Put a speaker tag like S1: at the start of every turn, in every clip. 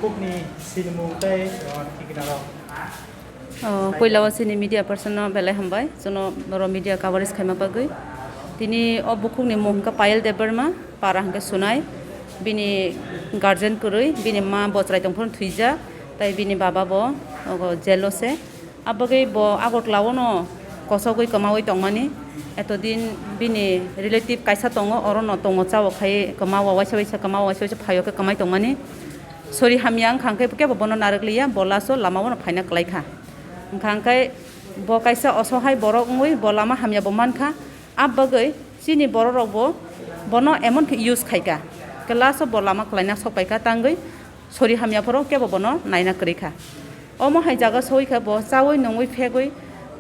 S1: Bukni sinimu teh kita
S2: Payal sini media person belai hambai, sono boro media coverage kami bagai. Tini bukuk ni muka Payal Debbarma parah ke sunai, bini guardian kurui, bini ma bocrai tongpun thuija, tai bini baba bo jealous e. Abagai bo agot lawono kosogoi kamawai tongmani, etodin bini relative kaisa tongo orono tongo cawo kai kamawa waisa phayo ke kamai tongmani. Sorry Hamya khangkai puke bono narakliya bolaso lamawono phaina klaikha. Khangkai bo kaisa osohai borok ngui bolama Hamya boman kha abagai sini borok rokbo bono emon ke use khaika. Kelaso bolama klaina sopaika tangai sorry Hamya poro ke bono naina krikha. Omo hai jaga soi kha bo chawoi nongoi phegoi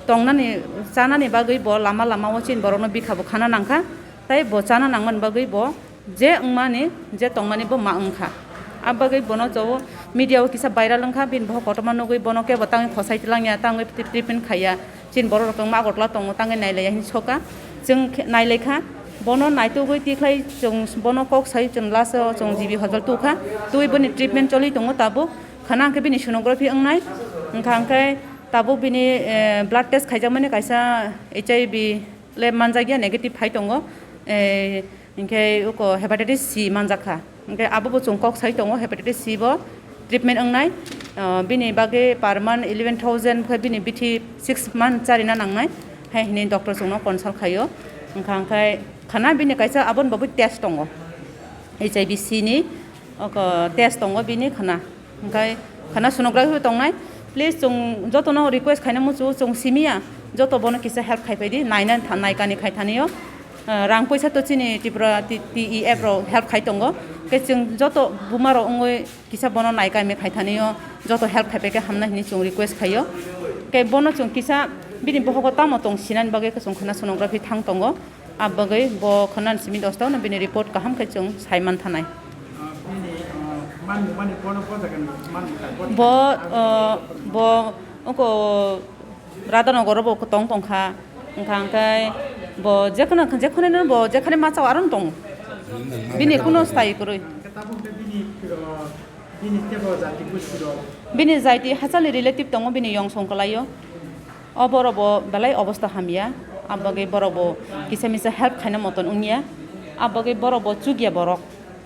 S2: tongnani chanani bagai bo lama wachin borono bikhabo khana nangkha tai bo chana nangman bagai bo je ungmani je tongmani bo ma ungkha. Abagai bono jawo media kisa viral lengkha bin boh kotoma nogoi bono ke batang khosai tilangya tangoi treatment khaya chin boro rokong ma gotla tongo tangai nailaya hin soka jeng nailekha bono naitugoi tiklai jong bono kok sai jong laso jong jibi hospital tukha tui boni treatment choli tongo tabo khana ke bini sonography angnai khangkai tabo bini blood test khaijamani kaisa HIV le manjagya negative phai tongo ingke uko hepatitis C manjakha ingke abo jong kok sai tongo hepatitis C bo treatment angnai bini bage per month 11,000 pha bini bithi 6 month charina nangnai hai ni doctor jongno consult khayo khangkai khana bini kaisa abon babu test tongo HIV C ni oko test tongo bini khana khangkai khana sonography tongnai please jong jotono request khaina mu jong simia joto bono kisa help khai paidi naina thanai kani khai thaniyo rang paisa to chini tipra TEF ro help khai tongo ke jong joto bumaro ongoi kisa bono naika me khai thaniyo joto help khai peke hamna ni jong request khayo ke bono jong kisa bini bohogo tamo tong sinan bage ke jong khana sonography thang tongo abagai bo khanan simi dostaw na bini report kaham khai jong saiman thanai bo oko Radhanagor bo tong tongkha khangkai bo jekhone bo jekhane ma chaw aron tong bini kuno stai kurui bini jaiti hachali relative tongo bini yong songkalayo oborobo belai obostha Hamya abagai borobo kisamisa help khaina moton ungya abagai borobo chugya borok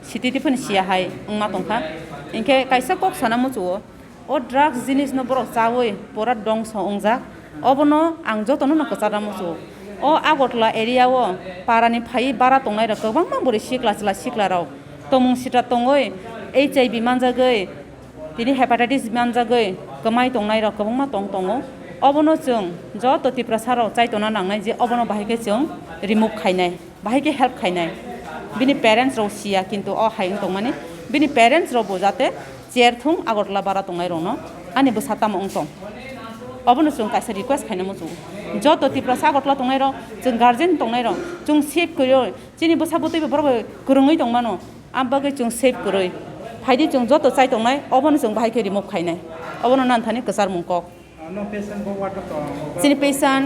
S2: siti pun sia hai ungma tongkha ingke kaisa kok sanamu chuo o drugs jinis no borok chawoi pora dong so ungjak obono ang jotono no kacharamu chu o agotla area o parani phai bara tongnai ra kobang ma bori sikla rao tomung sita tongoi HIV manjagai tini hepatitis manjagai kamai tongnai ra kobang ma tongo obono chung joto tipra saro chaitona nangnai je obono bahike chung remove khainai bahike help khainai bini parents ro sia kintu o haing tongmani bini parents ro bojate chair thung agotla bara tongai rono ani bo satam ongtong obono chung kaisa request khaina mu chu joto tipra sa agotla tongai ro chung guardian tongai ro chung save koryo chini bo sabotoi bo boro kurungoi tongmano ambage chung save koroi phaidi chung joto chai tongnai obono chung bahai ke remove khainai obono nan thani kasar mungkok chini patient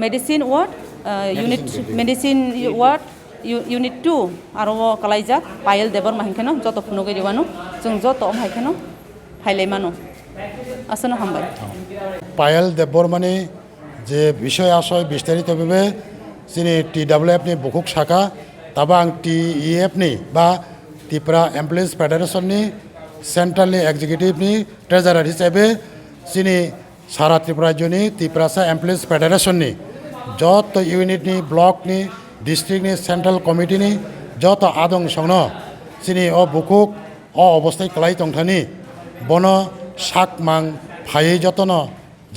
S2: medicine ward unit medicine ward unit 2 aro Kwlaijak Payal Debbarma hinkeno joto phunogoi riwano chung joto haikeno hailaimano asana hambai
S3: Payal Debbarmani je বিষয় আশয় বিস্তারিতভাবে যিনি TWF ni bukuk শাখা tabang TEF ni বা Tripura employees federation ni সেন্ট্রালি executive ni treasurer হিসেবে যিনি সারা ত্রিপুরা জনি ত্রিপুরা এমপ্লয়িজ ফেডারেশন ni যত unit ni block ni district ni central committee ni যত আদং সংন যিনি ও বুকুক ও অবস্থায় ক্লাই তংথানি বন শাক মাং ফাই যতন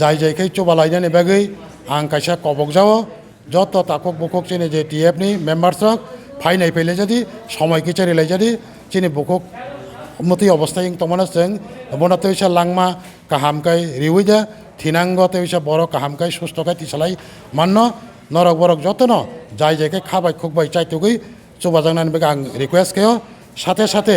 S3: যাই চোবা লাইনানি বাগৈ आं कायसा कबक जाओ যত তাকক বুকুক চিনি যে TF ni মেম্বার্স ফাইনাই ফেলে যদি সময় কিচারি লাই যদি চিনি বুকুক মতি অবস্থায় তমনা जों বনাতে হইছে লাংমা কাহামকাই রিউইদা থিনাঙ্গতে হইছে বড় কাহামকাই সুস্থকাই তিসালাই মান্য নরক বরক যতন যাই খাবাই খুকবাই চাইতুগৈ চোবাজাংনানি বেগে आं রিকোয়েস্ট কেও সাথে সাথে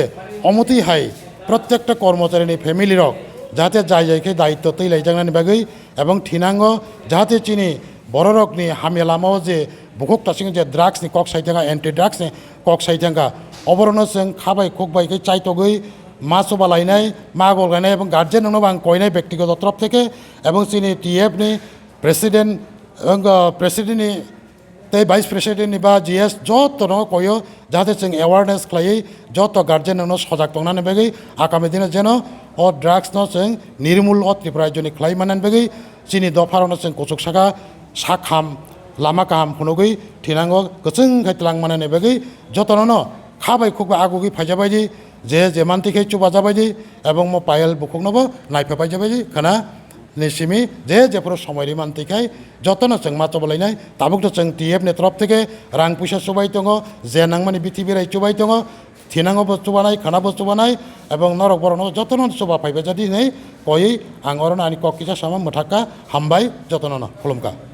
S3: অমতি হাই প্রত্যেকটা কর্মচারীনি ফ্যামিলি রক जाहाथे जाय जायखे दायित्व तैलायजांनानै बागै एबं थिनांग जाहाथे चिनि बर' रकनि हामिया लामाव जे बुकुक तासिं जे ड्राग्सनि कक साइथांगा एन्टि ड्राग्सनि कक साइथांगा अबरनो जों खाबाय खुकबायखै चाइतगै मा सभा लायनाय मा गलगायनाय এবং গার্জেন নব আং কয়নাই ব্যক্তিগত তরফ থেকে এবং চিনি টিএফনি প্রেসিডেন্ট প্রেসিডেন্টনি তাই ভাইস প্রেসিডেন্টনি বা জিএস যত ন কয় যাতে जों एवारनेस খালাই যত গার্জেন ন সজাগ তংনাनै বেগै আগামী দিনে যেন ও ড্রাগস ন जों নির্মূল ও ত্রিপুরাজনি খালাই মানাनै বেগै চিনি দফারনো जों কুচুক সাকা সাখাম লামা কাহাম ফুনগै थिनांगौ गोचों खायतलां मानानै बेगै যতन न खाबाय खुकबाय आगुगै फायजाबायदि जे जेमानतिखे चुबा जाबायदि এবং মো পায়েল বুকুকনবো নাইফাবাই जाबायदि खाना निसिमी जे जेफोर समयनि मानतिखाय যতন जों माचबलायनाय ताबुक जों टिएफनि तरफ থেকে रां पैसा सुबाय दङ जे नांमानि बिथिबिराय चुबाय दङ थिनांगौ बुस्तु बानाय खाना बुस्तु बानाय এবং नरक बरन যতन सुबा फायबाय जादि नै कयै आं अरन आनि ककिसा सामा मोथाका हामबाय যतन न खुलुमका